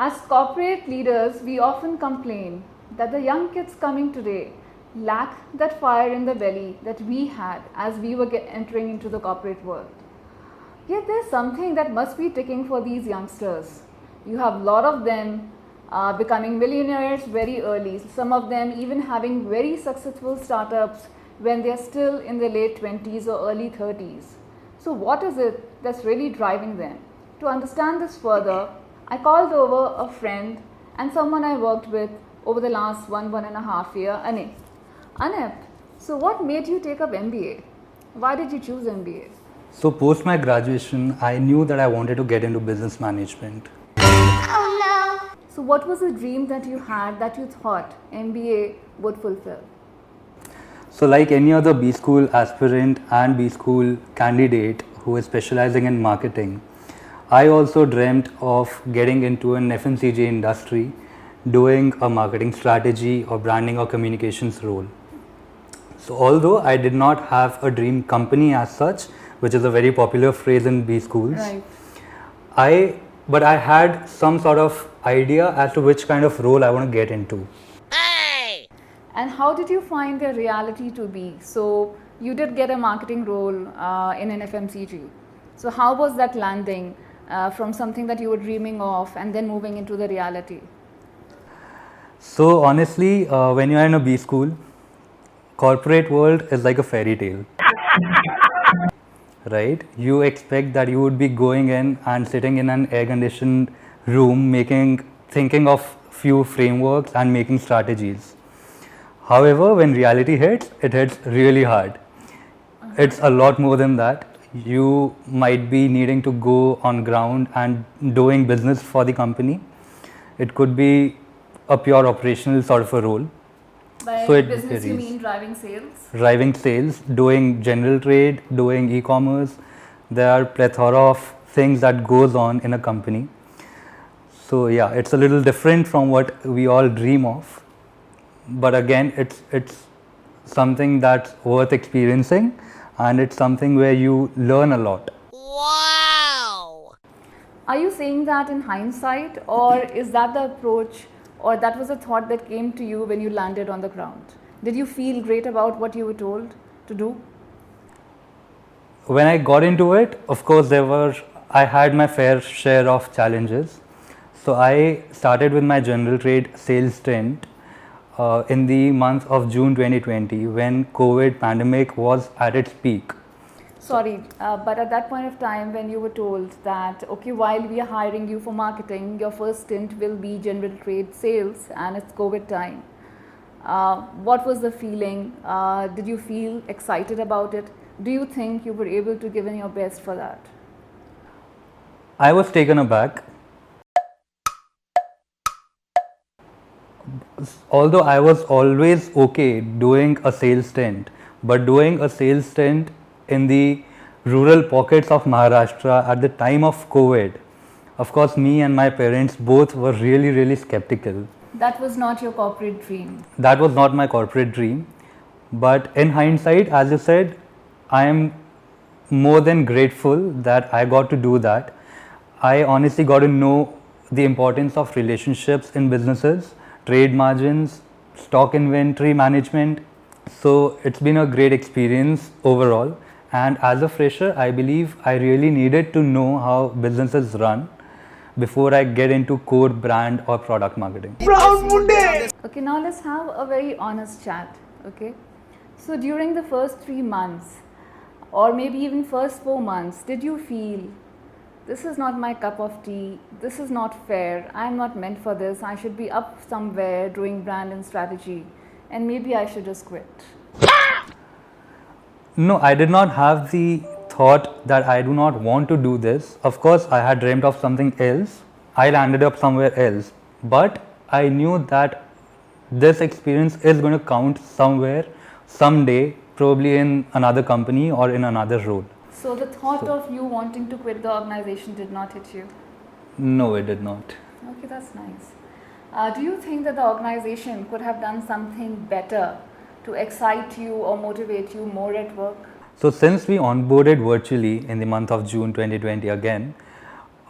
As corporate leaders, we often complain that the young kids coming today lack that fire in the belly that we had as we were entering into the corporate world. Yet there's something that must be ticking for these youngsters. You have a lot of them becoming millionaires very early, some of them even having very successful startups when they're still in their late 20s or early 30s. So what is it that's really driving them? To understand this further, I called over a friend and someone I worked with over the last one and a half year, Anip. Anip, so what made you take up MBA? Why did you choose MBA? So post my graduation, I knew that I wanted to get into business management. So what was the dream that you had that you thought MBA would fulfill? So like any other B school aspirant and B school candidate who is specializing in marketing, I also dreamt of getting into an FMCG industry, doing a marketing strategy or branding or communications role. So although I did not have a dream company as such, which is a very popular phrase in B schools, Right. but I had some sort of idea as to which kind of role I want to get into. And how did you find the reality to be? So you did get a marketing role in an FMCG. So how was that landing from something that you were dreaming of and then moving into the reality? So honestly, when you're in a B school, corporate world is like a fairy tale. Right? You expect that you would be going in and sitting in an air-conditioned room, thinking of few frameworks and making strategies. However, when reality hits, it hits really hard. It's a lot more than that. You might be needing to go on ground and doing business for the company. It could be a pure operational sort of a role. By So it business you varies. mean driving sales? Driving sales, doing general trade, doing e-commerce. There are plethora of things that goes on in a company. So yeah, it's a little different from what we all dream of. But again, it's something that's worth experiencing, and it's something where you learn a lot. Are you saying that in hindsight, or is that the approach, or that was a thought that came to you when you landed on the ground? Did you feel great about what you were told to do? When I got into it, of course, I had my fair share of challenges. So I started with my general trade sales stint in the month of June 2020, when COVID pandemic was at its peak. Sorry, but at that point of time when you were told that, okay, while we are hiring you for marketing, your first stint will be general trade sales and it's COVID time. What was the feeling? Did you feel excited about it? Do you think you were able to give in your best for that? I was taken aback. Although I was always okay doing a sales stint, but doing a sales stint in the rural pockets of Maharashtra at the time of COVID, of course, me and my parents both were really skeptical. That was not your corporate dream. That was not my corporate dream. But in hindsight, as you said, I am more than grateful that I got to do that. I honestly got to know the importance of relationships in businesses, trade margins, stock inventory management. So it's been a great experience overall. And as a fresher, I believe I really needed to know how businesses run before I get into core brand or product marketing. Okay, now let's have a very honest chat. Okay, so during the first 3 months, or maybe even first 4 months, did you feel this is not my cup of tea, this is not fair, I'm not meant for this, I should be up somewhere doing brand and strategy, and maybe I should just quit? No, I did not have the thought that I do not want to do this. Of course, I had dreamt of something else. I landed up somewhere else. But I knew that this experience is going to count somewhere, someday, probably in another company or in another role. So the thought of you wanting to quit the organization did not hit you? No, it did not. Okay, that's nice. Do you think that the organization could have done something better to excite you or motivate you more at work? So since we onboarded virtually in the month of June 2020 again,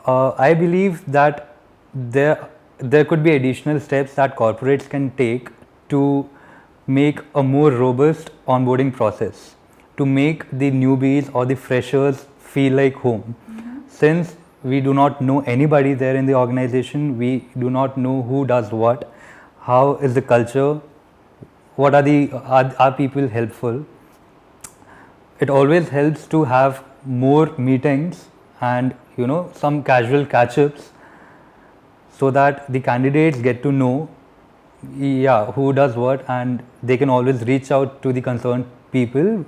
I believe that there there could be additional steps that corporates can take to make a more robust onboarding process, to make the newbies or the freshers feel like home. Since we do not know anybody there in the organization, we do not know who does what, how is the culture, what are people helpful. It always helps to have more meetings and some casual catch-ups, so that the candidates get to know who does what, and they can always reach out to the concerned people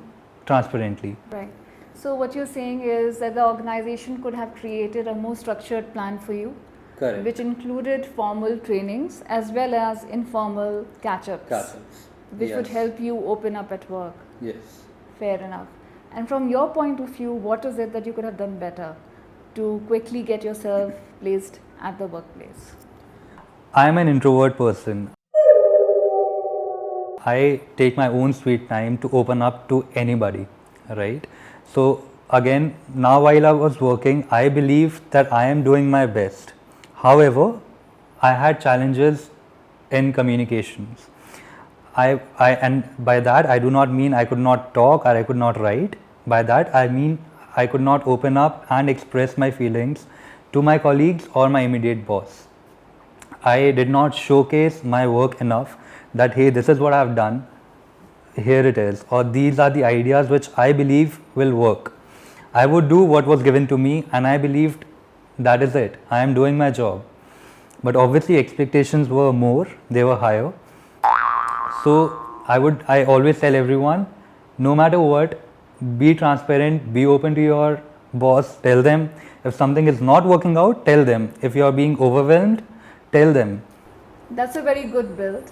transparently. Right. So what you're saying is that the organization could have created a more structured plan for you, Correct. which included formal trainings as well as informal catch-ups, which would help you open up at work. Yes. Fair enough. And from your point of view, what is it that you could have done better to quickly get yourself placed at the workplace? I am an introvert person. I take my own sweet time to open up to anybody, right? So again, now while I was working, I believe that I am doing my best. However, I had challenges in communications. And by that I do not mean I could not talk or I could not write. By that I mean I could not open up and express my feelings to my colleagues or my immediate boss. I did not showcase my work enough that hey, this is what I have done, here it is, or these are the ideas which I believe will work. I would do what was given to me and I believed that is it, I am doing my job. But obviously expectations were more, they were higher. So I always tell everyone, no matter what, be transparent, be open to your boss, tell them if something is not working out, tell them. If you are being overwhelmed, tell them. That's a very good build,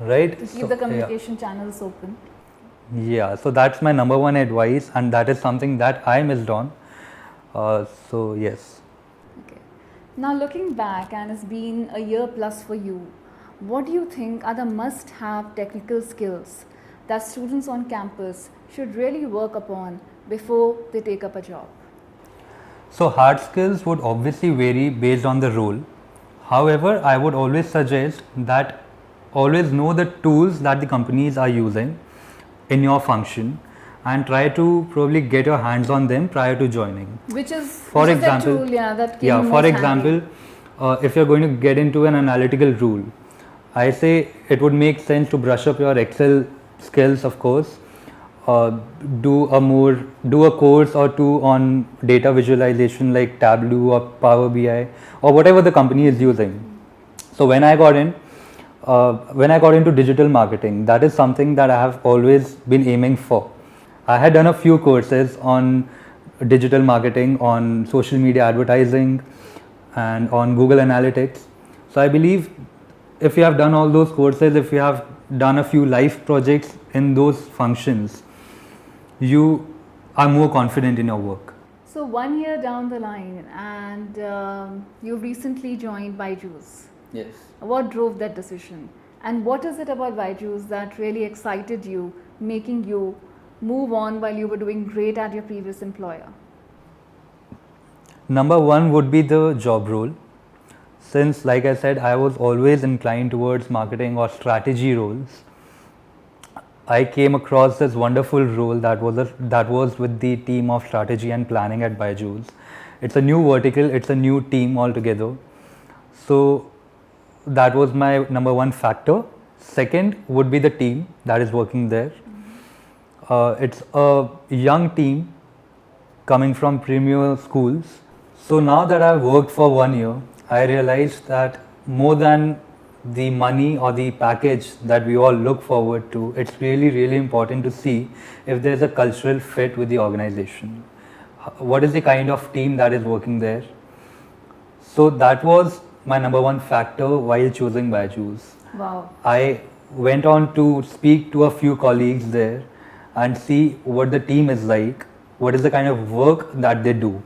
right? to keep the communication channels open. Yeah, so that's my number one advice, and that is something that I missed on. So yes. Okay. Now looking back, and it's been a year plus for you, what do you think are the must-have technical skills that students on campus should really work upon before they take up a job? So hard skills would obviously vary based on the role. However, I would always suggest that always know the tools that the companies are using in your function and try to probably get your hands on them prior to joining. Which is for example, the tool, that yeah, for example, if you're going to get into an analytical role, I say it would make sense to brush up your Excel skills, of course. Do a course or two on data visualization like Tableau or Power BI or whatever the company is using. So when I got into digital marketing, that is something that I have always been aiming for. I had done a few courses on digital marketing, on social media advertising, and on Google Analytics. So I believe if you have done all those courses, if you have done a few live projects in those functions, you are more confident in your work. So 1 year down the line, and you've recently joined Byju's. Yes. What drove that decision? And what is it about Byju's that really excited you, making you move on while you were doing great at your previous employer? Number one would be the job role. Since, like I said, I was always inclined towards marketing or strategy roles, I came across this wonderful role that was with the team of strategy and planning at Byju's. It's a new vertical, it's a new team altogether. So that was my number one factor. Second would be the team that is working there. It's a young team coming from premier schools. So now that I've worked for 1 year, I realized that more than the money or the package that we all look forward to, it's really, really important to see if there's a cultural fit with the organization. What is the kind of team that is working there? So that was my number one factor while choosing Byju's. Wow. I went on to speak to a few colleagues there and see what the team is like, what is the kind of work that they do.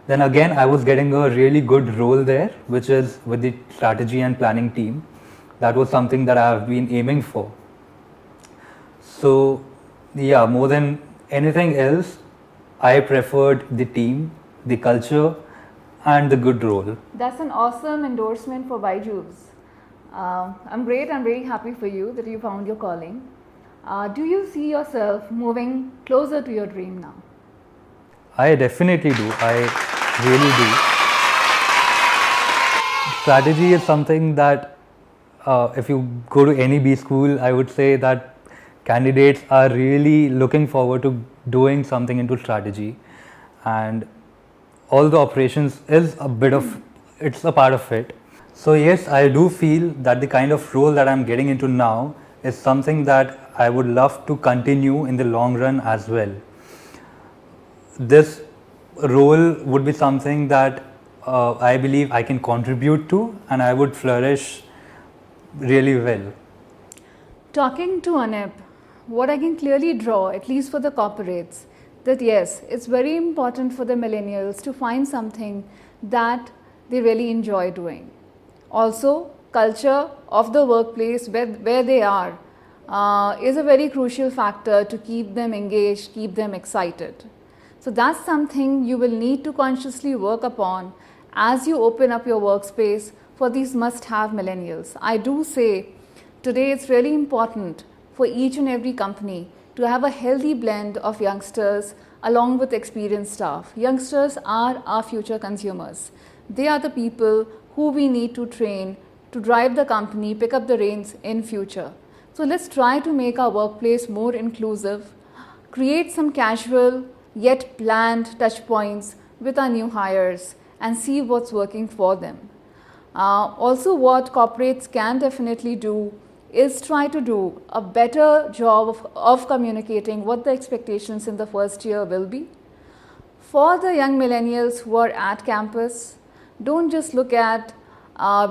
Then again, I was getting a really good role there, which is with the strategy and planning team. That was something that I have been aiming for. So yeah, more than anything else, I preferred the team, the culture, and the good role. That's an awesome endorsement for Byju's. I'm great. I'm very happy for you that you found your calling. Do you see yourself moving closer to your dream now? I definitely do. I really do. Strategy is something that if you go to any B school, I would say that candidates are really looking forward to doing something into strategy, and all the operations is a bit of, it's a part of it. So yes, I do feel that the kind of role that I'm getting into now is something that I would love to continue in the long run as well. This role would be something that I believe I can contribute to, and I would flourish really well. Talking to Anip, what I can clearly draw, at least for the corporates, that yes, it's very important for the millennials to find something that they really enjoy doing. Also, culture of the workplace where they are is a very crucial factor to keep them engaged, keep them excited. So that's something you will need to consciously work upon as you open up your workspace for these must-have millennials. I do say today it's really important for each and every company to have a healthy blend of youngsters along with experienced staff. Youngsters are our future consumers. They are the people who we need to train to drive the company, pick up the reins in future. So let's try to make our workplace more inclusive, create some casual yet planned touch points with our new hires and see what's working for them. Also, what corporates can definitely do is try to do a better job of communicating what the expectations in the first year will be. For the young millennials who are at campus, don't just look at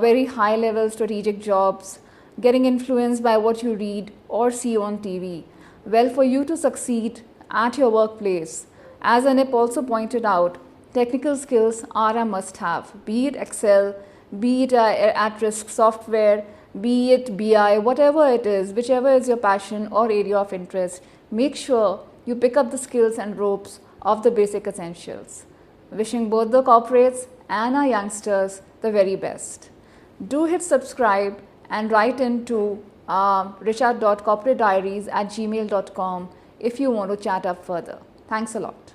very high level strategic jobs, getting influenced by what you read or see on TV. Well, for you to succeed at your workplace, as Anip also pointed out, technical skills are a must-have, be it Excel, be it at-risk software, be it BI, whatever it is, whichever is your passion or area of interest, make sure you pick up the skills and ropes of the basic essentials. Wishing both the corporates and our youngsters the very best. Do hit subscribe and write into richard.corporatediaries@gmail.com if you want to chat up further. Thanks a lot.